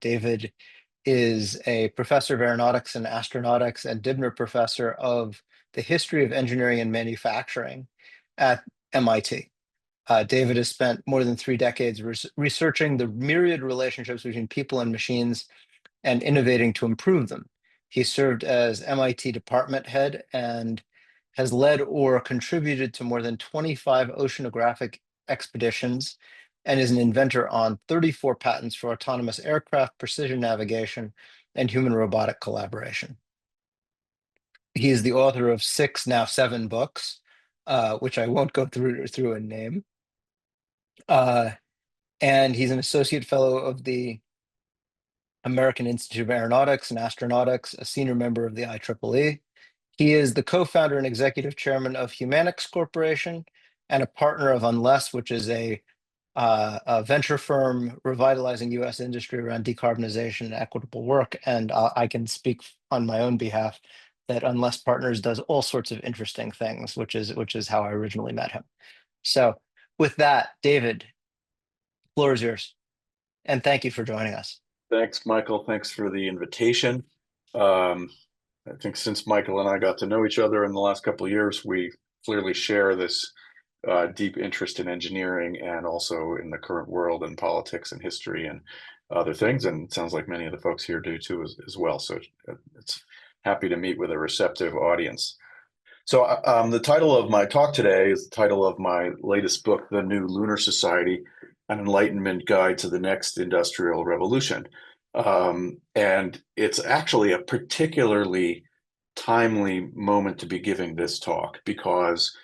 David is a professor of aeronautics and astronautics and Dibner Professor of the history of engineering and manufacturing at MIT. David has spent more than 3 decades researching the myriad relationships between people and machines and innovating to improve them. He served as MIT department head and has led or contributed to more than 25 oceanographic expeditions and is an inventor on 34 patents for autonomous aircraft, precision navigation, and human robotic collaboration. He is the author of 6, now 7 books, which I won't go through and name. And he's an associate fellow of the American Institute of Aeronautics and Astronautics, a senior member of the IEEE. He is the co-founder and executive chairman of Humanix Corporation and a partner of Unless, which is a venture firm revitalizing U.S. industry around decarbonization and equitable work. And I can speak on my own behalf that Unless Partners does all sorts of interesting things, which is how I originally met him. So with that, David, the floor is yours. And thank you for joining us. Thanks, Michael. Thanks for the invitation. I think since Michael and I got to know each other in the last couple of years, we clearly share this deep interest in engineering and also in the current world and politics and history and other things. And it sounds like many of the folks here do too as well. So it's happy to meet with a receptive audience. So the title of my talk today is the title of my latest book, The New Lunar Society, an Enlightenment Guide to the Next Industrial Revolution. And it's actually a particularly timely moment to be giving this talk because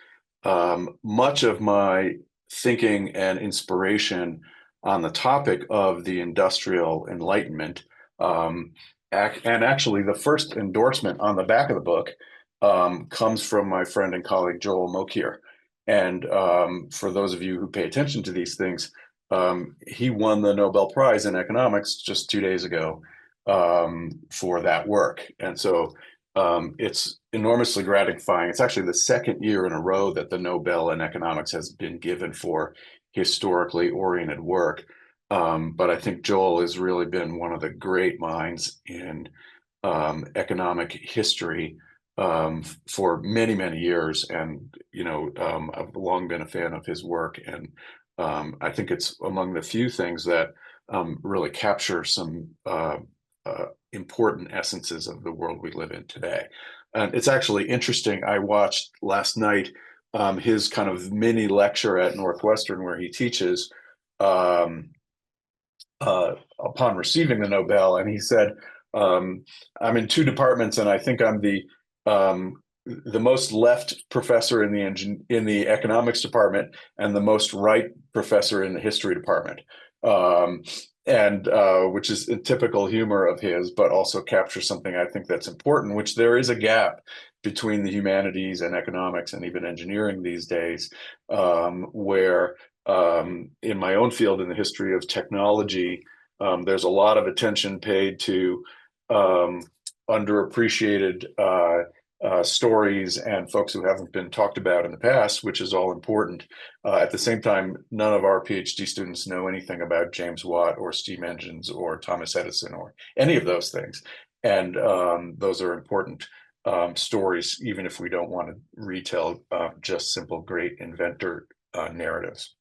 much of my thinking and inspiration on the topic of the industrial enlightenment, and actually the first endorsement on the back of the book comes from my friend and colleague Joel Mokyr. And for those of you who pay attention to these things, he won the Nobel Prize in economics just 2 days ago for that work. And so it's enormously gratifying. It's actually the second year in a row that the Nobel in economics has been given for historically oriented work. But I think Joel has really been one of the great minds in economic history for many, many years. And, I've long been a fan of his work. And I think it's among the few things that really capture some important essences of the world we live in today. And it's actually interesting. I watched last night his kind of mini lecture at Northwestern where he teaches upon receiving the Nobel. And he said, I'm in 2 departments and I think I'm the most left professor in the economics department and the most right professor in the history department, which is a typical humor of his, but also captures something I think that's important, which there is a gap between the humanities and economics and even engineering these days, where in my own field, in the history of technology, there's a lot of attention paid to underappreciated stories and folks who haven't been talked about in the past, which is all important. At the same time, none of our PhD students know anything about James Watt or steam engines or Thomas Edison or any of those things. And those are important stories, even if we don't want to retell just simple great inventor narratives.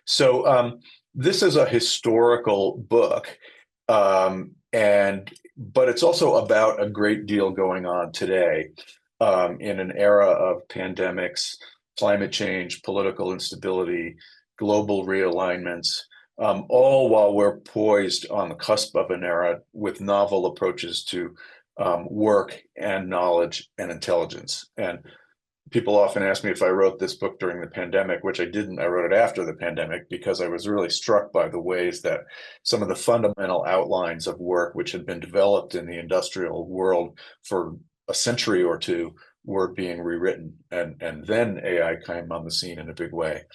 So this is a historical book. But it's also about a great deal going on today in an era of pandemics, climate change, political instability, global realignments, all while we're poised on the cusp of an era with novel approaches to work and knowledge and intelligence. And people often ask me if I wrote this book during the pandemic, which I didn't. I wrote it after the pandemic because I was really struck by the ways that some of the fundamental outlines of work which had been developed in the industrial world for a century or two were being rewritten. And then AI came on the scene in a big way.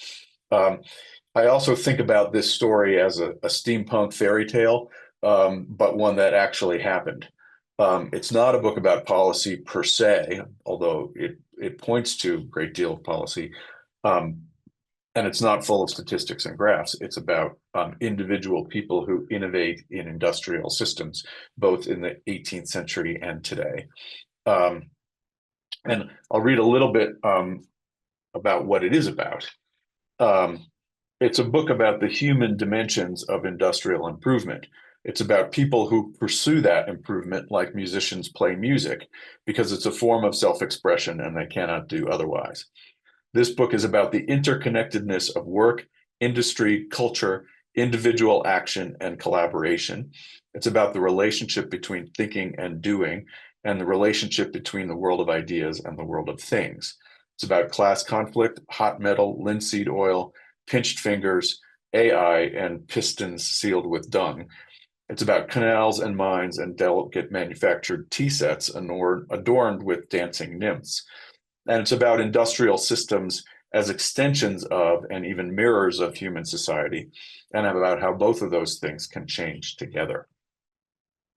I also think about this story as a steampunk fairy tale, but one that actually happened. It's not a book about policy per se, although it points to a great deal of policy. And it's not full of statistics and graphs. It's about individual people who innovate in industrial systems, both in the 18th century and today. Um, and I'll read a little bit about what it is about. Um, it's a book about the human dimensions of industrial improvement. It's about people who pursue that improvement like musicians play music because it's a form of self-expression and they cannot do otherwise. This book is about the interconnectedness of work, industry, culture, individual action, and collaboration. It's about the relationship between thinking and doing, and the relationship between the world of ideas and the world of things. It's about class conflict, hot metal, linseed oil, pinched fingers, AI, and pistons sealed with dung. It's about canals and mines and delicate manufactured tea sets adorned with dancing nymphs. And it's about industrial systems as extensions of and even mirrors of human society, and about how both of those things can change together.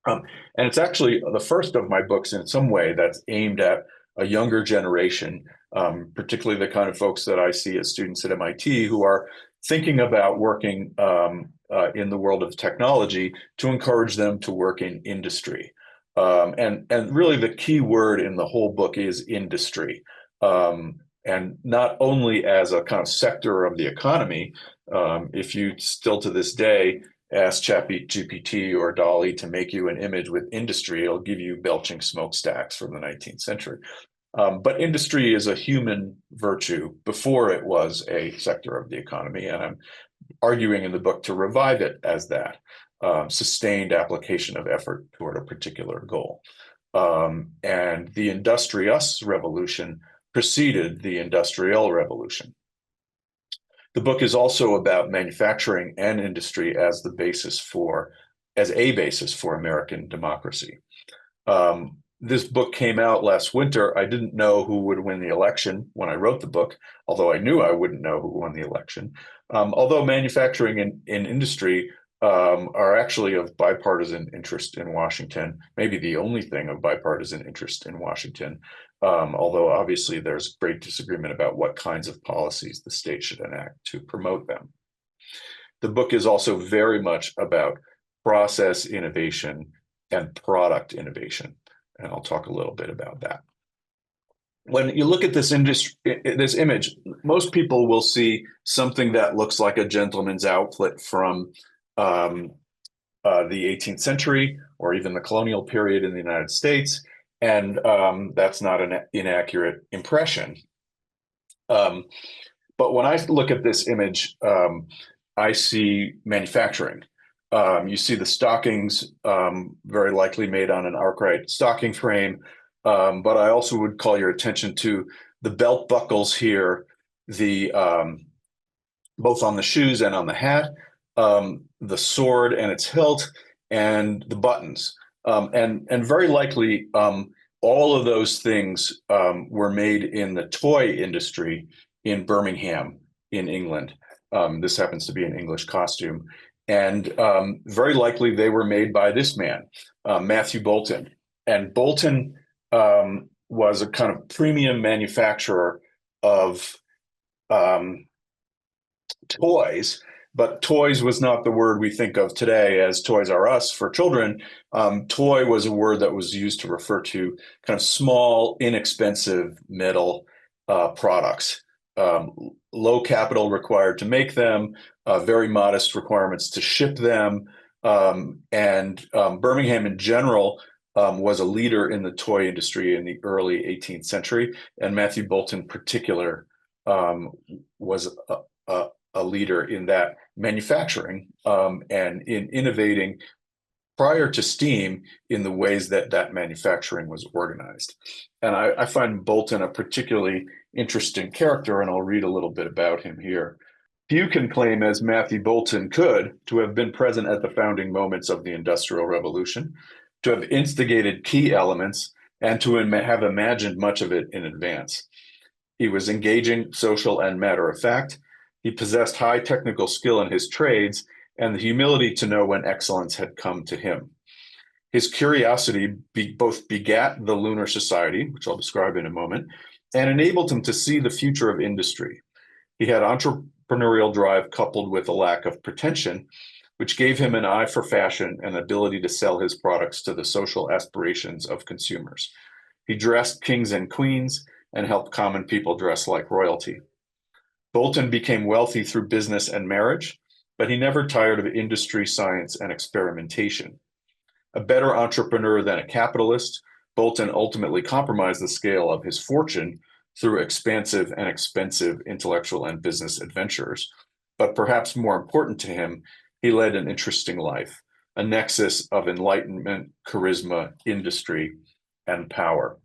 And it's actually the first of my books in some way that's aimed at a younger generation, particularly the kind of folks that I see as students at MIT who are thinking about working in the world of technology to encourage them to work in industry. And really the key word in the whole book is industry. And not only as a kind of sector of the economy, if you still to this day ask ChatGPT or DALL-E to make you an image with industry, it'll give you belching smokestacks from the 19th century. But industry is a human virtue before it was a sector of the economy, and I'm arguing in the book to revive it as that sustained application of effort toward a particular goal. And the industrious revolution preceded the industrial revolution. The book is also about manufacturing and industry as a basis for American democracy. This book came out last winter. I didn't know who would win the election when I wrote the book, although I knew I wouldn't know who won the election. Although manufacturing and industry are actually of bipartisan interest in Washington, maybe the only thing of bipartisan interest in Washington, although obviously there's great disagreement about what kinds of policies the state should enact to promote them. The book is also very much about process innovation and product innovation, and I'll talk a little bit about that. When you look at this image, most people will see something that looks like a gentleman's outfit from the 18th century or even the colonial period in the United States, and that's not an inaccurate impression. But when I look at this image, I see manufacturing. You see the stockings very likely made on an Arkwright stocking frame, but I also would call your attention to the belt buckles here, both on the shoes and on the hat, the sword and its hilt, and the buttons. And very likely, all of those things were made in the toy industry in Birmingham, in England. This happens to be an English costume. And very likely they were made by this man, Matthew Boulton. And Boulton was a kind of premium manufacturer of toys, but toys was not the word we think of today as Toys R Us for children. Toy was a word that was used to refer to kind of small, inexpensive metal products. Low capital required to make them, very modest requirements to ship them. And Birmingham in general was a leader in the toy industry in the early 18th century. And Matthew Boulton in particular was a leader in that manufacturing and in innovating prior to steam in the ways that manufacturing was organized. And I find Boulton a particularly interesting character, and I'll read a little bit about him here. Few can claim, as Matthew Boulton could, to have been present at the founding moments of the Industrial Revolution, to have instigated key elements, and to have imagined much of it in advance. He was engaging, social, and matter-of-fact. He possessed high technical skill in his trades and the humility to know when excellence had come to him. His curiosity both begat the Lunar Society, which I'll describe in a moment, and enabled him to see the future of industry. He had entrepreneurial drive coupled with a lack of pretension, which gave him an eye for fashion and ability to sell his products to the social aspirations of consumers. He dressed kings and queens and helped common people dress like royalty. Bolton became wealthy through business and marriage, but he never tired of industry, science, and experimentation. A better entrepreneur than a capitalist, Bolton ultimately compromised the scale of his fortune through expansive and expensive intellectual and business adventures. But perhaps more important to him, he led an interesting life, a nexus of enlightenment, charisma, industry, and power.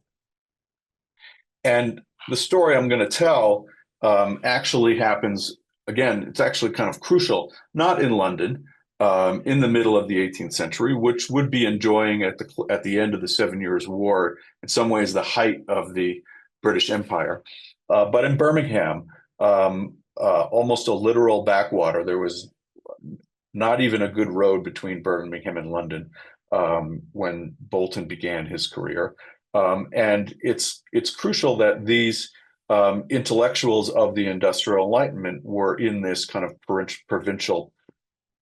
And the story I'm going to tell actually happens, again, it's actually kind of crucial, not in London, in the middle of the 18th century, which would be enjoying at the end of the 7 Years' War, in some ways the height of the British Empire. But in Birmingham, almost a literal backwater. There was not even a good road between Birmingham and London when Bolton began his career. And it's crucial that these intellectuals of the Industrial Enlightenment were in this kind of provincial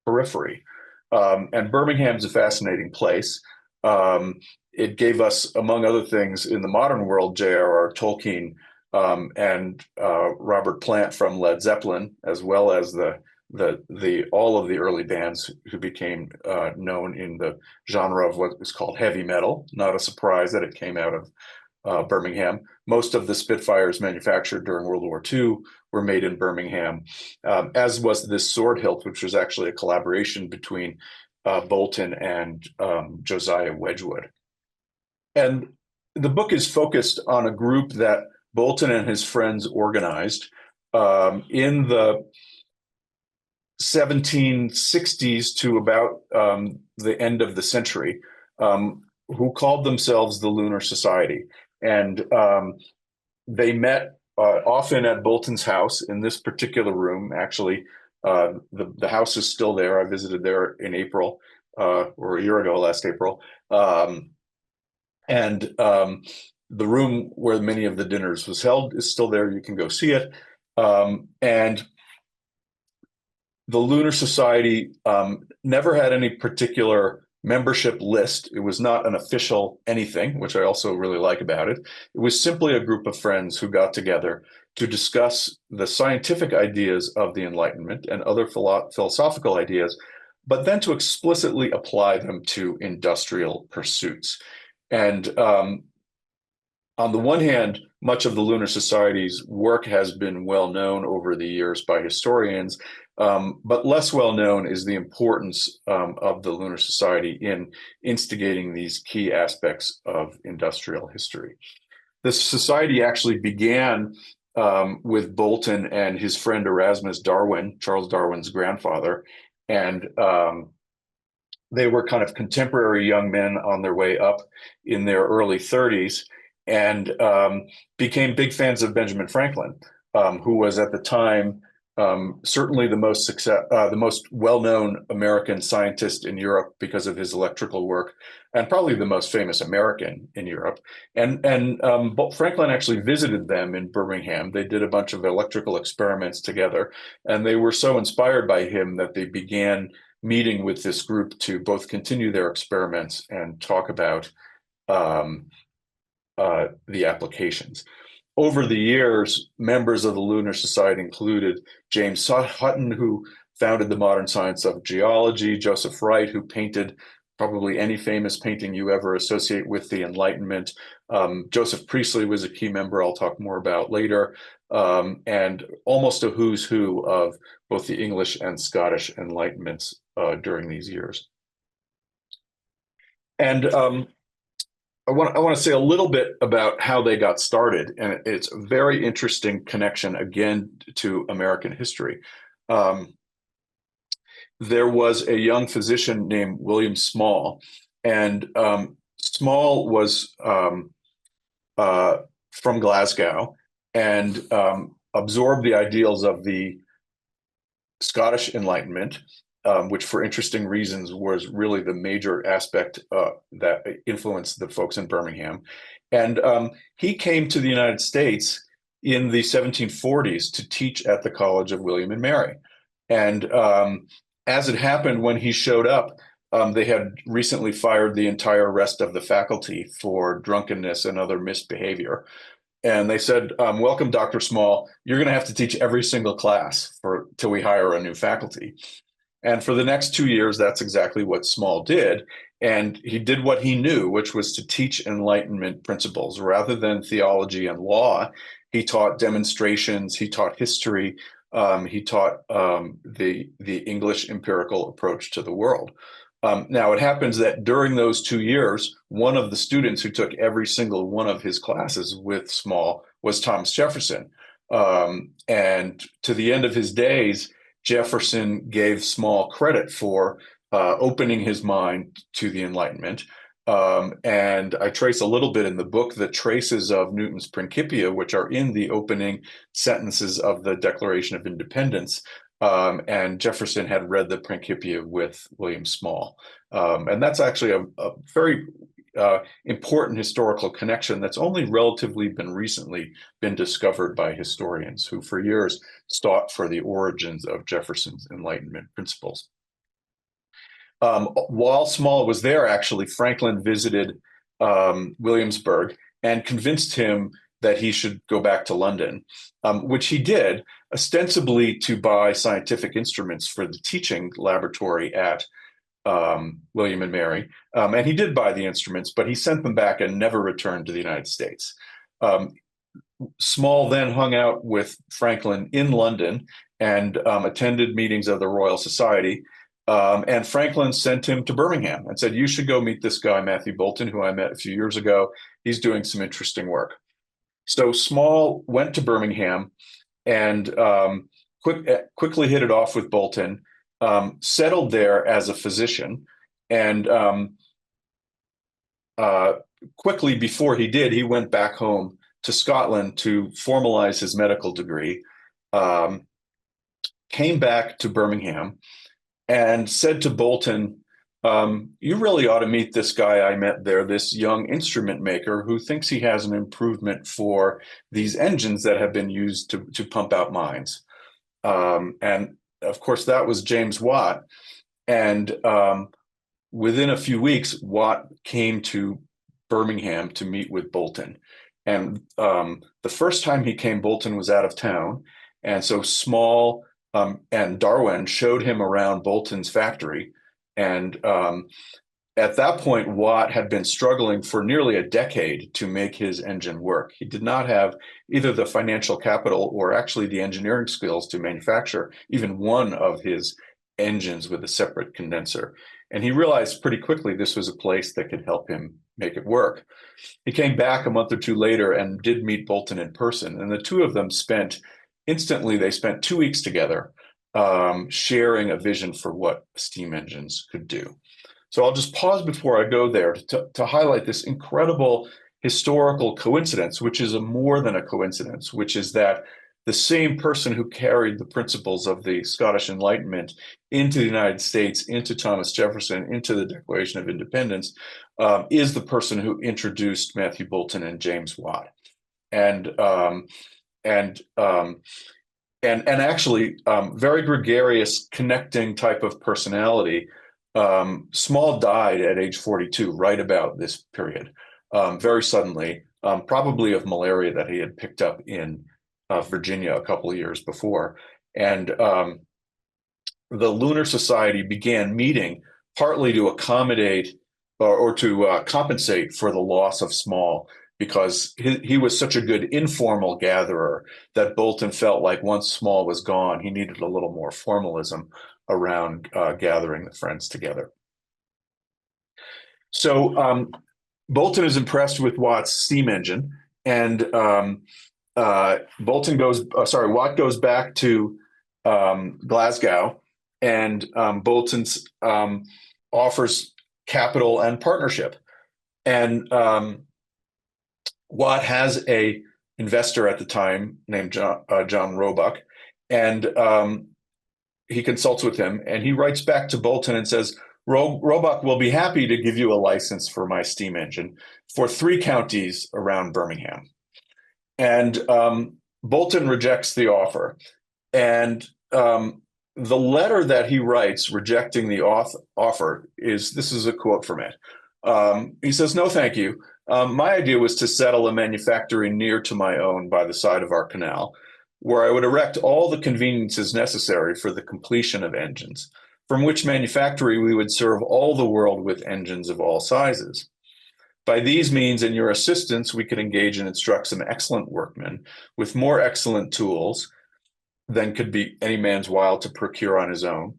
periphery. And Birmingham's a fascinating place. It gave us, among other things, in the modern world, J.R.R. Tolkien and Robert Plant from Led Zeppelin, as well as all of the early bands who became known in the genre of what is called heavy metal. Not a surprise that it came out of Birmingham. Most of the Spitfires manufactured during World War II were made in Birmingham, as was this sword hilt, which was actually a collaboration between Bolton and Josiah Wedgwood. And the book is focused on a group that Bolton and his friends organized in the 1760s to about the end of the century, who called themselves the Lunar Society. And they met often at Bolton's house in this particular room. Actually, the house is still there. I visited there in April, or a year ago, last April. The room where many of the dinners was held is still there. You can go see it. And the Lunar Society never had any particular membership list. It was not an official anything, which I also really like about it. It was simply a group of friends who got together to discuss the scientific ideas of the Enlightenment and other philosophical ideas, but then to explicitly apply them to industrial pursuits. And on the one hand, much of the Lunar Society's work has been well known over the years by historians, but less well known is the importance of the Lunar Society in instigating these key aspects of industrial history. The society actually began with Bolton and his friend Erasmus Darwin, Charles Darwin's grandfather, and they were kind of contemporary young men on their way up in their early 30s, and became big fans of Benjamin Franklin, who was at the time certainly the most well-known American scientist in Europe because of his electrical work, and probably the most famous American in Europe. And Franklin actually visited them in Birmingham. They did a bunch of electrical experiments together, and they were so inspired by him that they began meeting with this group to both continue their experiments and talk about the applications. Over the years, members of the Lunar Society included James Hutton, who founded the modern science of geology, Joseph Wright, who painted probably any famous painting you ever associate with the Enlightenment. Joseph Priestley was a key member I'll talk more about later, and almost a who's who of both the English and Scottish Enlightenments during these years. And I want to say a little bit about how they got started, and it's a very interesting connection again to American history. There was a young physician named William Small, and Small was from Glasgow and absorbed the ideals of the Scottish Enlightenment, which for interesting reasons was really the major aspect that influenced the folks in Birmingham. And he came to the United States in the 1740s to teach at the College of William and Mary. And as it happened, when he showed up, they had recently fired the entire rest of the faculty for drunkenness and other misbehavior. And they said, welcome, Dr. Small. You're going to have to teach every single class till we hire a new faculty. And for the next 2 years, that's exactly what Small did. And he did what he knew, which was to teach Enlightenment principles. Rather than theology and law, he taught demonstrations, he taught history, he taught the English empirical approach to the world. Now, it happens that during those 2 years, one of the students who took every single one of his classes with Small was Thomas Jefferson. And to the end of his days, Jefferson gave Small credit for opening his mind to the Enlightenment. And I trace a little bit in the book the traces of Newton's Principia, which are in the opening sentences of the Declaration of Independence. And Jefferson had read the Principia with William Small. And that's actually a very important historical connection that's only relatively recently been discovered by historians who for years sought for the origins of Jefferson's Enlightenment principles. While Small was there, actually, Franklin visited Williamsburg and convinced him that he should go back to London, which he did, ostensibly to buy scientific instruments for the teaching laboratory at William and Mary. And he did buy the instruments, but he sent them back and never returned to the United States. Small then hung out with Franklin in London and attended meetings of the Royal Society. And Franklin sent him to Birmingham and said, you should go meet this guy, Matthew Boulton, who I met a few years ago. He's doing some interesting work. So Small went to Birmingham and quickly hit it off with Boulton, settled there as a physician, and quickly before he did, he went back home to Scotland to formalize his medical degree, came back to Birmingham and said to Boulton, you really ought to meet this guy I met there, this young instrument maker who thinks he has an improvement for these engines that have been used to pump out mines. And of course, that was James Watt. And within a few weeks, Watt came to Birmingham to meet with Boulton. And the first time he came, Boulton was out of town. And so Small and Darwin showed him around Boulton's factory. And at that point, Watt had been struggling for nearly a decade to make his engine work. He did not have either the financial capital or actually the engineering skills to manufacture even one of his engines with a separate condenser. And he realized pretty quickly this was a place that could help him make it work. He came back a month or two later and did meet Boulton in person. And the two of them spent 2 weeks together, sharing a vision for what steam engines could do. So I'll just pause before I go there to highlight this incredible historical coincidence, which is more than a coincidence, which is that the same person who carried the principles of the Scottish Enlightenment into the United States, into Thomas Jefferson, into the Declaration of Independence, is the person who introduced Matthew Boulton and James Watt. And actually very gregarious, connecting type of personality. Small died at age 42, right about this period, very suddenly, probably of malaria that he had picked up in Virginia a couple of years before. And the Lunar Society began meeting partly to accommodate or to compensate for the loss of Small, because he was such a good informal gatherer that Boulton felt like once Small was gone, he needed a little more formalism around gathering the friends together. So Boulton is impressed with Watt's steam engine, and Watt goes back to Glasgow, and Boulton offers capital and partnership. And Watt has a investor at the time named John Roebuck, and he consults with him, and he writes back to Boulton and says, Roebuck will be happy to give you a license for my steam engine for 3 counties around Birmingham. And Bolton rejects the offer. And the letter that he writes rejecting the offer this is a quote from it. He says, "No, thank you. My idea was to settle a manufactory near to my own by the side of our canal, where I would erect all the conveniences necessary for the completion of engines, from which manufactory we would serve all the world with engines of all sizes. By these means and your assistance, we could engage and instruct some excellent workmen with more excellent tools than could be any man's while to procure on his own,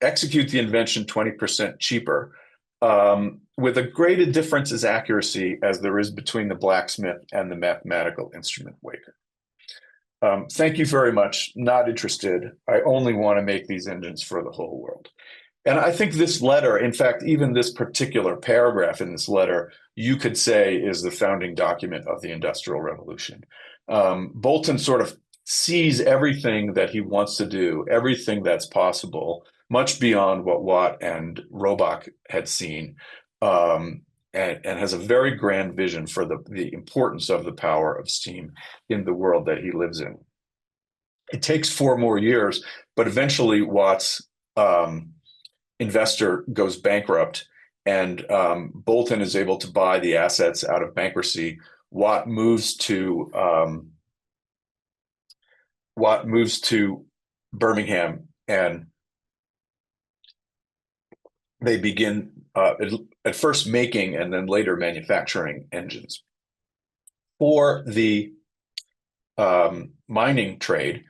execute the invention 20% cheaper, with a great difference as accuracy as there is between the blacksmith and the mathematical instrument maker. Thank you very much. Not interested. I only want to make these engines for the whole world." And I think this letter, in fact, even this particular paragraph in this letter, you could say is the founding document of the Industrial Revolution. Bolton sort of sees everything that he wants to do, everything that's possible, much beyond what Watt and Roebuck had seen, and has a very grand vision for the importance of the power of steam in the world that he lives in. It takes 4 more years, but eventually Watt's investor goes bankrupt, and Bolton is able to buy the assets out of bankruptcy. Watt moves to Birmingham, and they begin at first making and then later manufacturing engines for the mining trade,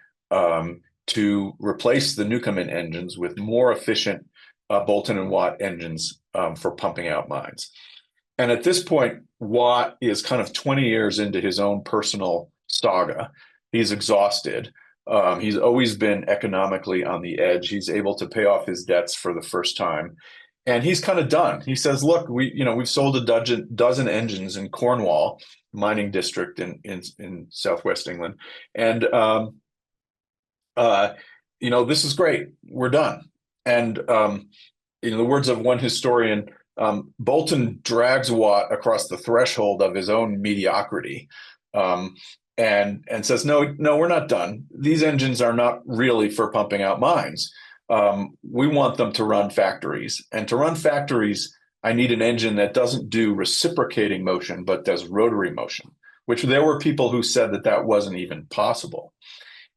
to replace the Newcomen engines with more efficient Bolton and Watt engines for pumping out mines. And at this point, Watt is kind of 20 years into his own personal saga. He's exhausted. He's always been economically on the edge. He's able to pay off his debts for the first time, and he's kind of done. He says, "Look, we've sold a dozen engines in Cornwall, mining district in southwest England, and this is great. We're done." And in the words of one historian, Bolton drags Watt across the threshold of his own mediocrity, and says, no, we're not done. These engines are not really for pumping out mines. We want them to run factories. And to run factories, I need an engine that doesn't do reciprocating motion, but does rotary motion, which there were people who said that wasn't even possible.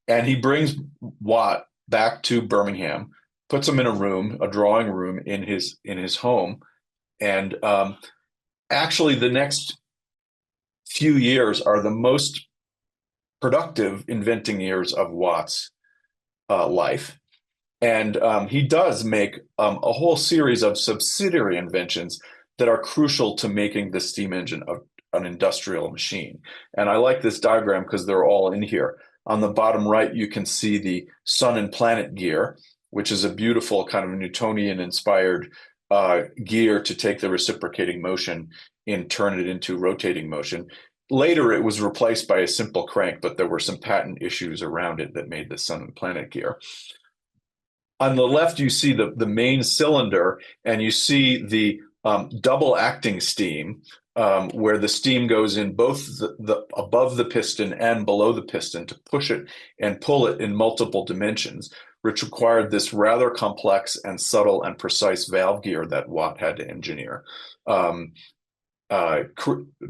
And he brings Watt back to Birmingham, puts him in a drawing room in his home. And actually, the next few years are the most productive inventing years of Watt's life. And he does make a whole series of subsidiary inventions that are crucial to making the steam engine an industrial machine. And I like this diagram because they're all in here. On the bottom right, you can see the sun and planet gear, which is a beautiful kind of Newtonian-inspired gear to take the reciprocating motion and turn it into rotating motion. Later, it was replaced by a simple crank, but there were some patent issues around it that made the sun and planet gear. On the left, you see the main cylinder, and you see the double acting steam, where the steam goes in both the above the piston and below the piston to push it and pull it in multiple dimensions, which required this rather complex and subtle and precise valve gear that Watt had to engineer,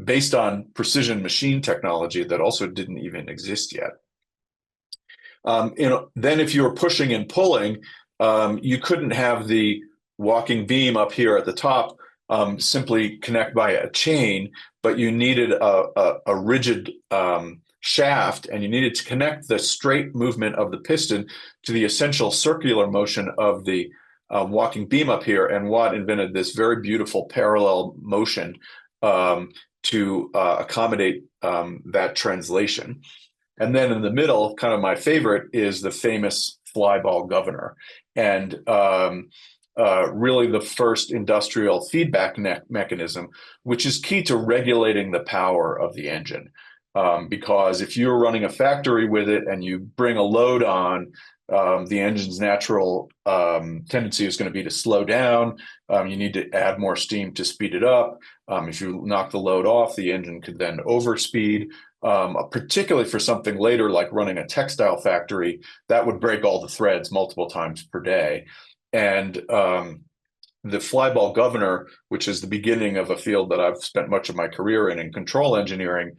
based on precision machine technology that also didn't even exist yet. Then if you were pushing and pulling, you couldn't have the walking beam up here at the top simply connect by a chain, but you needed a rigid shaft, and you needed to connect the straight movement of the piston to the essential circular motion of the walking beam up here. And Watt invented this very beautiful parallel motion to accommodate that translation. And then in the middle, kind of my favorite, is the famous flyball governor, and really the first industrial feedback mechanism, which is key to regulating the power of the engine. Because if you're running a factory with it and you bring a load on, the engine's natural tendency is going to be to slow down. You need to add more steam to speed it up. If you knock the load off, the engine could then overspeed. particularly for something later like running a textile factory that would break all the threads multiple times per day. And the flyball governor, which is the beginning of a field that I've spent much of my career in control engineering,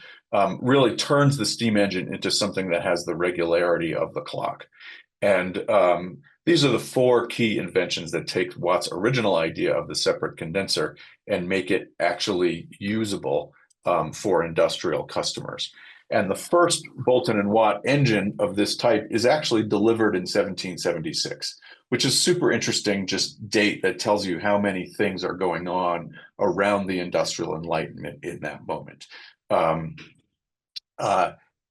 really turns the steam engine into something that has the regularity of the clock. And these are the four key inventions that take Watt's original idea of the separate condenser and make it actually usable for industrial customers. And the first Boulton and Watt engine of this type is actually delivered in 1776, which is super interesting, just date that tells you how many things are going on around the Industrial Enlightenment in that moment.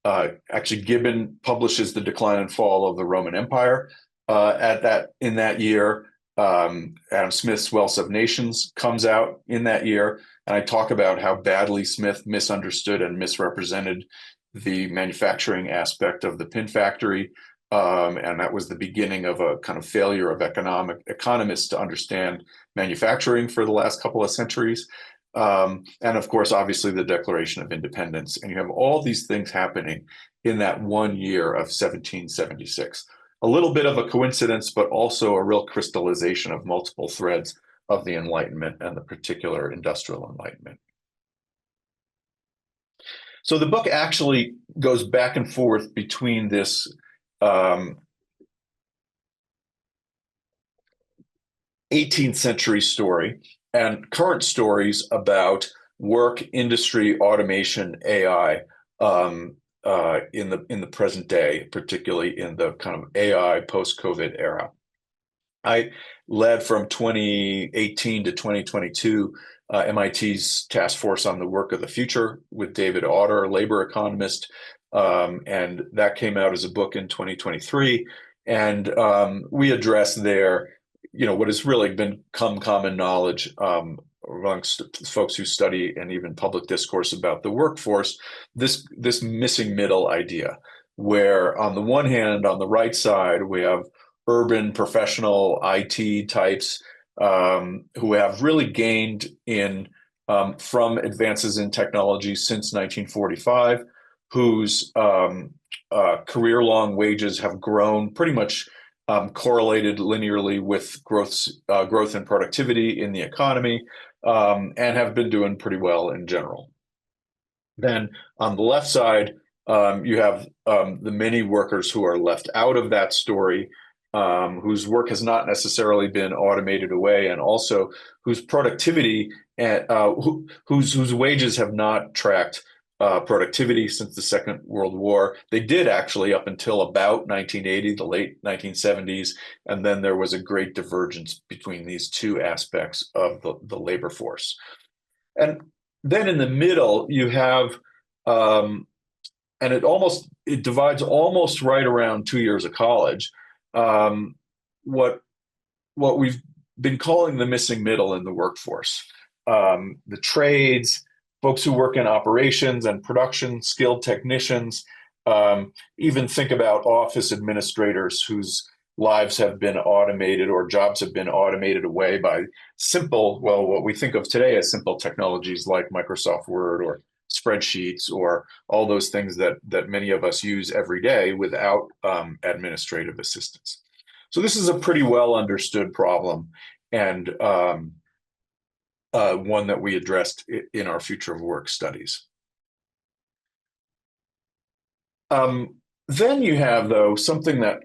Actually, Gibbon publishes The Decline and Fall of the Roman Empire in that year. Adam Smith's Wealth of Nations comes out in that year, and I talk about how badly Smith misunderstood and misrepresented the manufacturing aspect of the pin factory, and that was the beginning of a kind of failure of economists to understand manufacturing for the last couple of centuries. And of course, obviously, the Declaration of Independence. And you have all these things happening in that 1 year of 1776. A little bit of a coincidence, but also a real crystallization of multiple threads of the Enlightenment and the particular Industrial Enlightenment. So the book actually goes back and forth between this 18th century story and current stories about work, industry, automation, AI in the present day, particularly in the kind of AI post-COVID era. I led from 2018 to 2022 MIT's Task Force on the Work of the Future with David Autor, a labor economist, and that came out as a book in 2023. And we address there, what has really become common knowledge amongst folks who study and even public discourse about the workforce, this missing middle idea, where on the one hand, on the right side, we have urban professional IT types who have really gained from advances in technology since 1945, whose career-long wages have grown pretty much correlated linearly with growth and productivity in the economy, and have been doing pretty well in general. Then on the left side, you have the many workers who are left out of that story, whose work has not necessarily been automated away, and also whose productivity and whose wages have not tracked productivity since the Second World War. They did actually up until about 1980, the late 1970s, and then there was a great divergence between these two aspects of the labor force. And then in the middle, you have, and it divides almost right around 2 years of college, what we've been calling the missing middle in the workforce. The trades, folks who work in operations and production, skilled technicians, even think about office administrators whose lives have been automated or jobs have been automated away by what we think of today as simple technologies like Microsoft Word or spreadsheets or all those things that many of us use every day without administrative assistance. So this is a pretty well understood problem, and one that we addressed in our future of work studies. Then you have, though, something that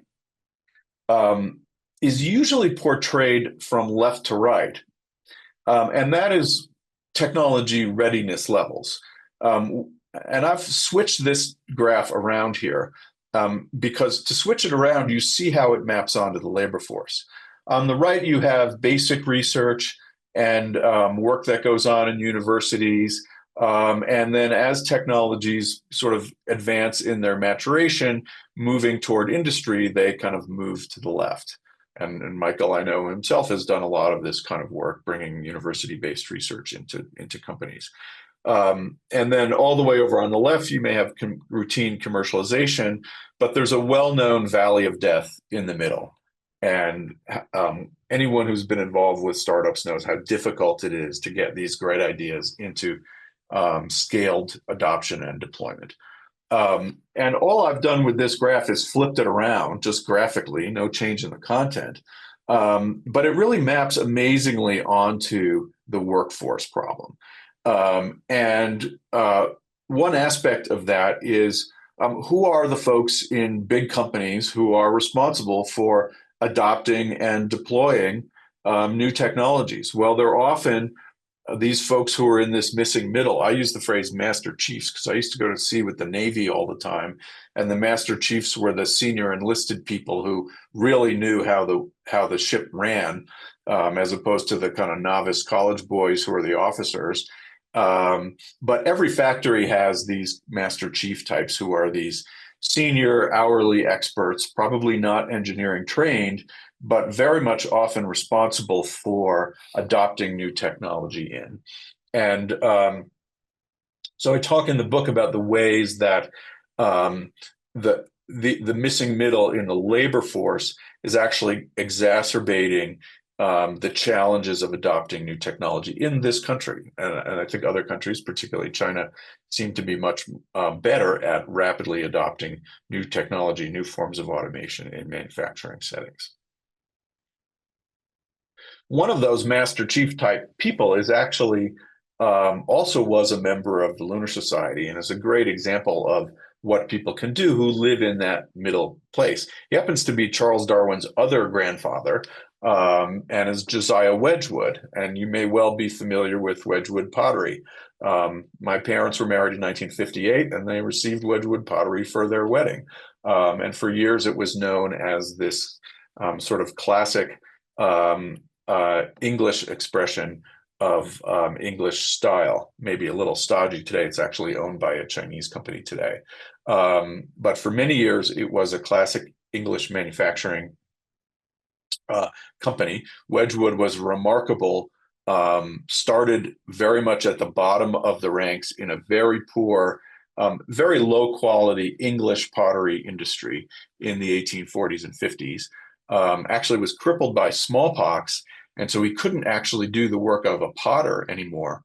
is usually portrayed from left to right, and that is technology readiness levels. And I've switched this graph around here because to switch it around, you see how it maps onto the labor force. On the right, you have basic research and work that goes on in universities. And then as technologies sort of advance in their maturation, moving toward industry, they kind of move to the left. And Michael, I know himself, has done a lot of this kind of work, bringing university-based research into companies. And then all the way over on the left, you may have routine commercialization, but there's a well-known valley of death in the middle. And anyone who's been involved with startups knows how difficult it is to get these great ideas into scaled adoption and deployment. And all I've done with this graph is flipped it around just graphically, no change in the content. But it really maps amazingly onto the workforce problem. And one aspect of that is who are the folks in big companies who are responsible for adopting and deploying new technologies? Well, they're often these folks who are in this missing middle. I use the phrase master chiefs because I used to go to sea with the Navy all the time, and the master chiefs were the senior enlisted people who really knew how the ship ran, as opposed to the kind of novice college boys who are the officers. But every factory has these master chief types who are these senior hourly experts, probably not engineering trained, but very much often responsible for adopting new technology in. And so I talk in the book about the ways that the missing middle in the labor force is actually exacerbating the challenges of adopting new technology in this country. And I think other countries, particularly China, seem to be much better at rapidly adopting new technology, new forms of automation in manufacturing settings. One of those Master Chief type people is actually also was a member of the Lunar Society and is a great example of what people can do who live in that middle place. He happens to be Charles Darwin's other grandfather, and is Josiah Wedgwood. And you may well be familiar with Wedgwood pottery. My parents were married in 1958, and they received Wedgwood pottery for their wedding. And for years, it was known as this sort of classic English expression of English style, maybe a little stodgy today. It's actually owned by a Chinese company today. But for many years, it was a classic English manufacturing company. Wedgwood was remarkable, started very much at the bottom of the ranks in a very poor, very low quality English pottery industry in the 1840s and 50s. Actually was crippled by smallpox, and so he couldn't actually do the work of a potter anymore,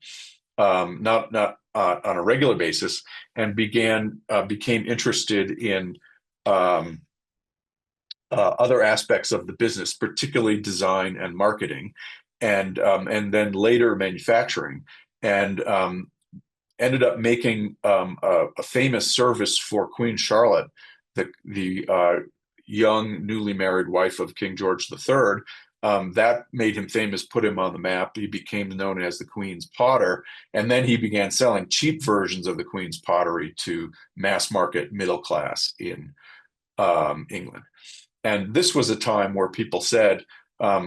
not on a regular basis, and became interested in other aspects of the business, particularly design and marketing, and then later manufacturing, and ended up making a famous service for Queen Charlotte, the young newly married wife of King George III. That made him famous, put him on the map. He became known as the Queen's Potter, and then he began selling cheap versions of the Queen's pottery to mass market middle class in England. And this was a time where people said,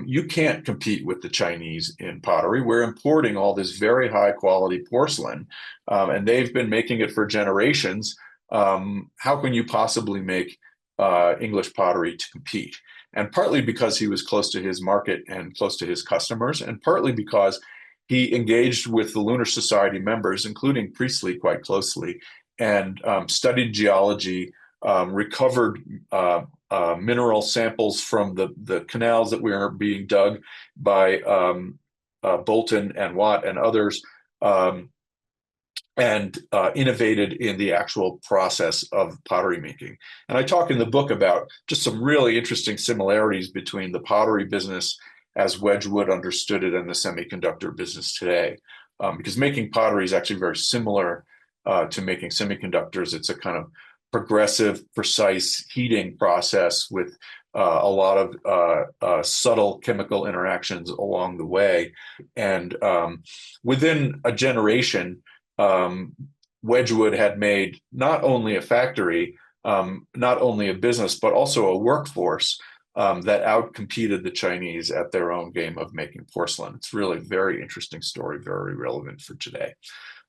you can't compete with the Chinese in pottery. We're importing all this very high quality porcelain, and they've been making it for generations. How can you possibly make English pottery to compete? And partly because he was close to his market and close to his customers, and partly because he engaged with the Lunar Society members, including Priestley, quite closely, and studied geology, recovered mineral samples from the canals that were being dug by Bolton and Watt and others, and innovated in the actual process of pottery making. And I talk in the book about just some really interesting similarities between the pottery business as Wedgwood understood it and the semiconductor business today. Because making pottery is actually very similar to making semiconductors. It's a kind of progressive, precise heating process with a lot of subtle chemical interactions along the way. And within a generation, Wedgwood had made not only a factory, not only a business, but also a workforce that outcompeted the Chinese at their own game of making porcelain. It's really a very interesting story, very relevant for today.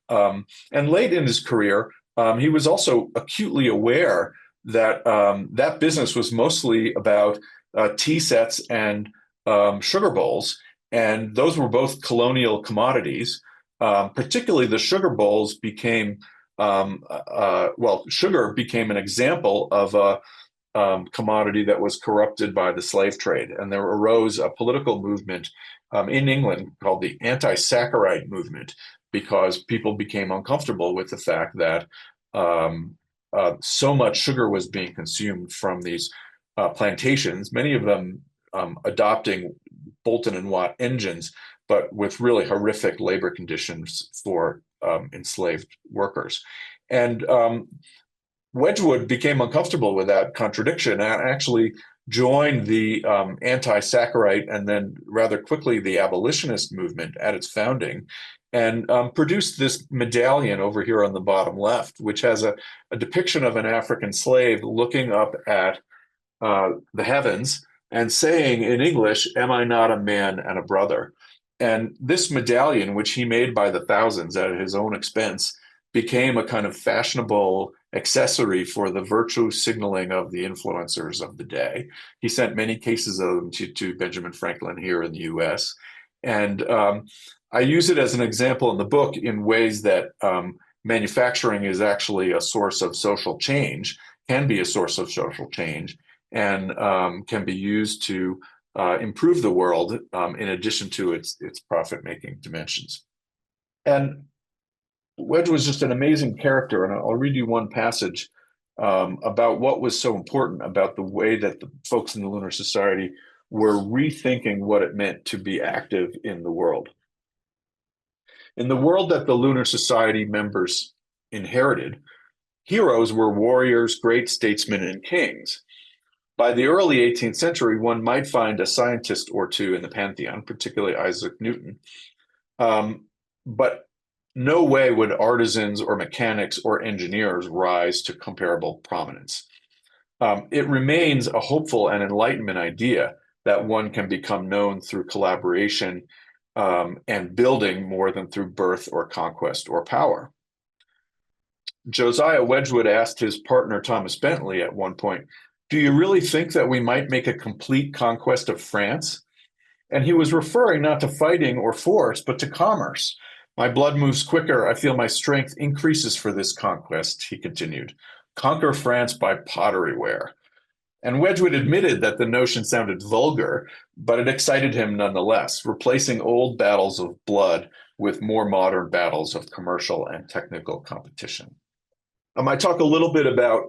And late in his career, he was also acutely aware that that business was mostly about tea sets and sugar bowls, and those were both colonial commodities. Particularly the sugar bowls became, sugar became an example of a commodity that was corrupted by the slave trade. And there arose a political movement in England called the anti-saccharide movement, because people became uncomfortable with the fact that so much sugar was being consumed from these plantations, many of them adopting Boulton and Watt engines, but with really horrific labor conditions for enslaved workers. And Wedgwood became uncomfortable with that contradiction and actually joined the anti-Saccharite and then rather quickly the abolitionist movement at its founding, and produced this medallion over here on the bottom left, which has a depiction of an African slave looking up at the heavens and saying in English, "Am I not a man and a brother?" And this medallion, which he made by the thousands at his own expense, became a kind of fashionable accessory for the virtue signaling of the influencers of the day. He sent many cases of them to Benjamin Franklin here in the US. And I use it as an example in the book in ways that manufacturing is actually a source of social change, can be a source of social change, and can be used to improve the world in addition to its profit-making dimensions. And Wedge was just an amazing character, and I'll read you one passage about what was so important about the way that the folks in the Lunar Society were rethinking what it meant to be active in the world. In the world that the Lunar Society members inherited, heroes were warriors, great statesmen, and kings. By the early 18th century, one might find a scientist or two in the pantheon, particularly Isaac Newton. But no way would artisans or mechanics or engineers rise to comparable prominence. It remains a hopeful and Enlightenment idea that one can become known through collaboration and building more than through birth or conquest or power. Josiah Wedgwood asked his partner Thomas Bentley at one point, "Do you really think that we might make a complete conquest of France?" And he was referring not to fighting or force, but to commerce. "My blood moves quicker. I feel my strength increases for this conquest," he continued. "Conquer France by pottery ware." And Wedgwood admitted that the notion sounded vulgar, but it excited him nonetheless, replacing old battles of blood with more modern battles of commercial and technical competition. I talk a little bit about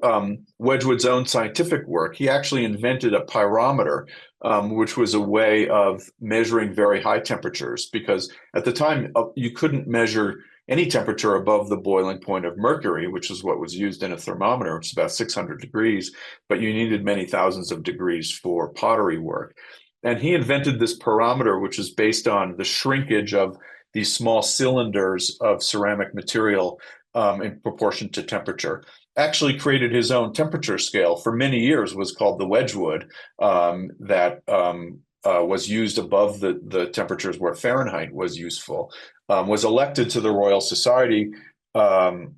Wedgwood's own scientific work. He actually invented a pyrometer, which was a way of measuring very high temperatures, because at the time you couldn't measure any temperature above the boiling point of mercury, which is what was used in a thermometer, which is about 600 degrees, but you needed many thousands of degrees for pottery work. And he invented this pyrometer, which is based on the shrinkage of these small cylinders of ceramic material in proportion to temperature. Actually created his own temperature scale. For many years was called the Wedgwood, that was used above the temperatures where Fahrenheit was useful. Was elected to the Royal Society on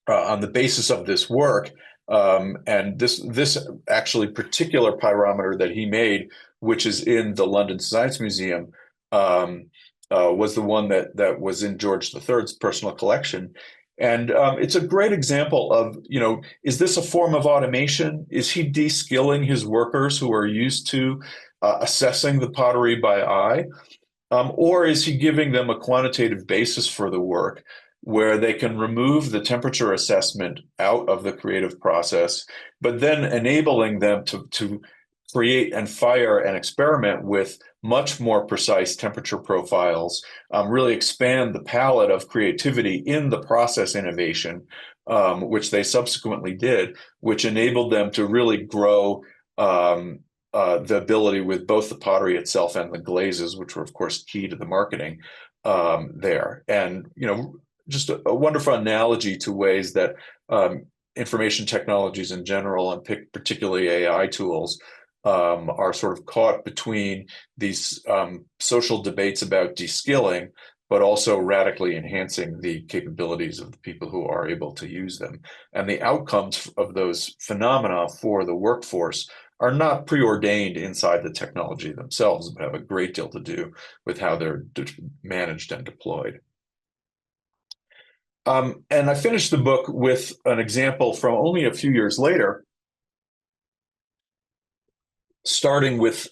the basis of this work. And this actually particular pyrometer that he made, which is in the London Science Museum, was the one that was in George III's personal collection. And it's a great example of, is this a form of automation? Is he de-skilling his workers who are used to assessing the pottery by eye? Or is he giving them a quantitative basis for the work where they can remove the temperature assessment out of the creative process, but then enabling them to create and fire and experiment with much more precise temperature profiles, really expand the palette of creativity in the process innovation, which they subsequently did, which enabled them to really grow the ability with both the pottery itself and the glazes, which were, of course, key to the marketing there. And, just a wonderful analogy to ways that information technologies in general, and particularly AI tools, are sort of caught between these social debates about de-skilling, but also radically enhancing the capabilities of the people who are able to use them. And the outcomes of those phenomena for the workforce are not preordained inside the technology themselves, but have a great deal to do with how they're managed and deployed. And I finished the book with an example from only a few years later, starting with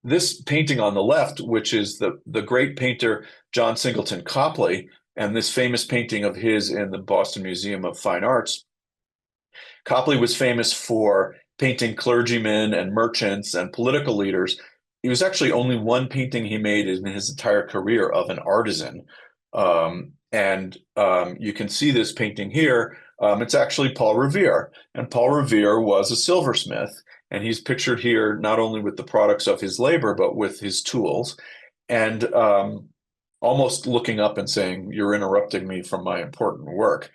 this painting on the left, which is the great painter John Singleton Copley. And this famous painting of his in the Boston Museum of Fine Arts, Copley was famous for painting clergymen and merchants and political leaders. He was actually only one painting he made in his entire career of an artisan. You can see this painting here. It's actually Paul Revere, and Paul Revere was a silversmith, and he's pictured here not only with the products of his labor, but with his tools, and almost looking up and saying, "You're interrupting me from my important work."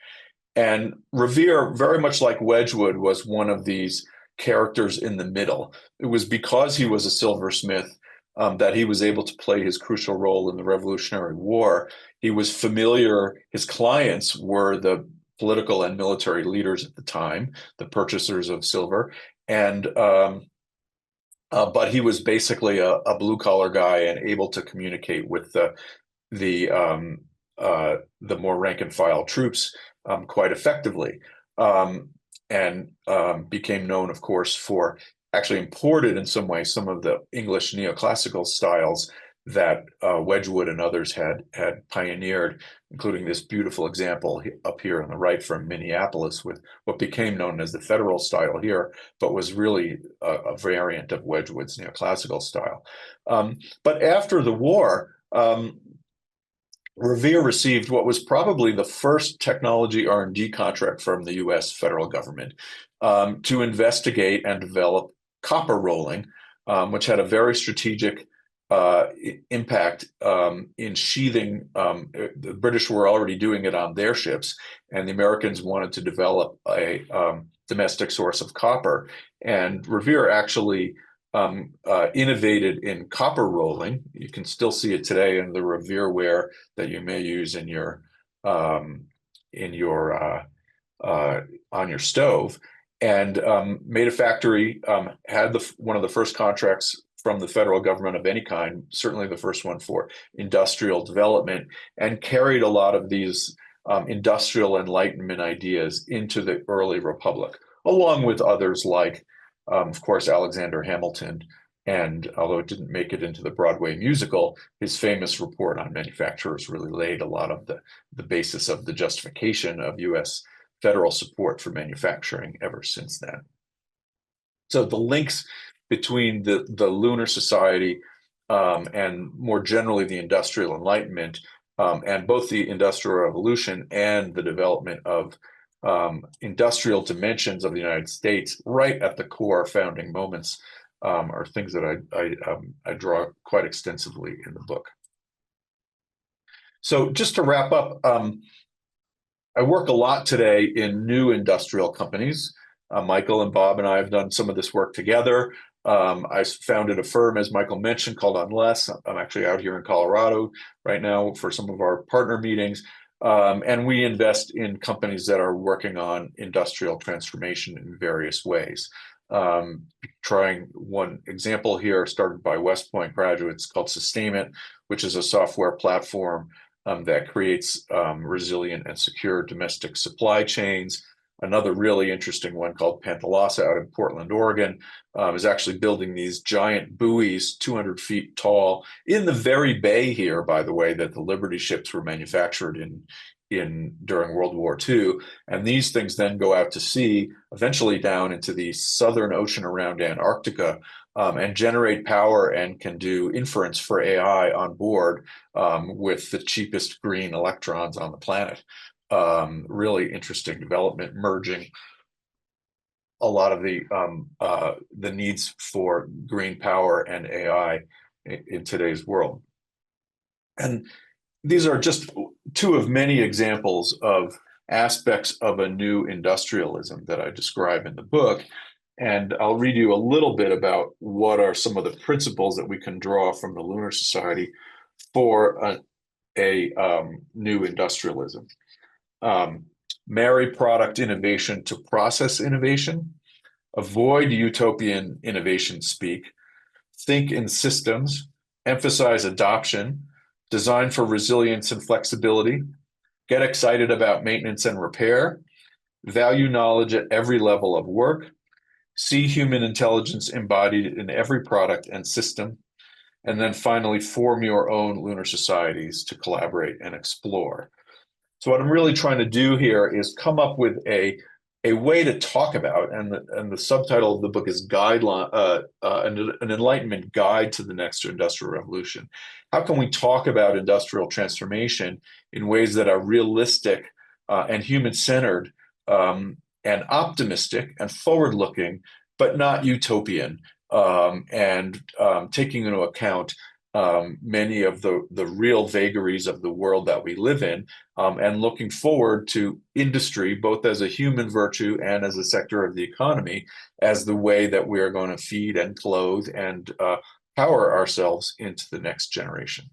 And Revere, very much like Wedgwood, was one of these characters in the middle. It was because he was a silversmith that he was able to play his crucial role in the Revolutionary War. He was familiar, his clients were the political and military leaders at the time, the purchasers of silver. But he was basically a blue collar guy and able to communicate with the more rank and file troops quite effectively, became known, of course, for actually imported in some way some of the English neoclassical styles that Wedgwood and others had pioneered, including this beautiful example up here on the right from Minneapolis with what became known as the Federal style here, but was really a variant of Wedgwood's neoclassical style. But after the war, Revere received what was probably the first technology R&D contract from the U.S. federal government to investigate and develop copper rolling, which had a very strategic impact in sheathing. The British were already doing it on their ships, and the Americans wanted to develop a domestic source of copper. And Revere actually innovated in copper rolling. You can still see it today in the Revere ware that you may use in your on your stove. And made a factory, had one of the first contracts from the federal government of any kind, certainly the first one for industrial development, and carried a lot of these industrial Enlightenment ideas into the early republic, along with others like, of course, Alexander Hamilton. And although it didn't make it into the Broadway musical, his famous report on manufacturers really laid a lot of the basis of the justification of U.S. federal support for manufacturing ever since then. So the links between the Lunar Society and more generally the Industrial Enlightenment, and both the Industrial Revolution and the development of industrial dimensions of the United States right at the core founding moments are things that I draw quite extensively in the book. So just to wrap up, I work a lot today in new industrial companies. Michael and Bob and I have done some of this work together. I founded a firm, as Michael mentioned, called Unless. I'm actually out here in Colorado right now for some of our partner meetings. And we invest in companies that are working on industrial transformation in various ways. Trying one example here, started by West Point graduates, called Sustainment, which is a software platform that creates resilient and secure domestic supply chains. Another really interesting one called Panthalassa out in Portland, Oregon, is actually building these giant buoys, 200 feet tall, in the very bay here, by the way, that the Liberty ships were manufactured in during World War II. And these things then go out to sea, eventually down into the Southern Ocean around Antarctica, and generate power and can do inference for AI on board with the cheapest green electrons on the planet. Really interesting development, merging a lot of the needs for green power and AI in today's world. And these are just two of many examples of aspects of a new industrialism that I describe in the book. And I'll read you a little bit about what are some of the principles that we can draw from the Lunar Society for a new industrialism. Marry product innovation to process innovation. Avoid utopian innovation speak. Think in systems. Emphasize adoption. Design for resilience and flexibility. Get excited about maintenance and repair. Value knowledge at every level of work. See human intelligence embodied in every product and system. And then finally, form your own lunar societies to collaborate and explore. So what I'm really trying to do here is come up with a way to talk about, and the subtitle of the book is guideline an Enlightenment guide to the next industrial revolution. How can we talk about industrial transformation in ways that are realistic and human-centered and optimistic and forward-looking, but not utopian, and taking into account many of the real vagaries of the world that we live in, and looking forward to industry, both as a human virtue and as a sector of the economy, as the way that we are going to feed and clothe and power ourselves into the next generation.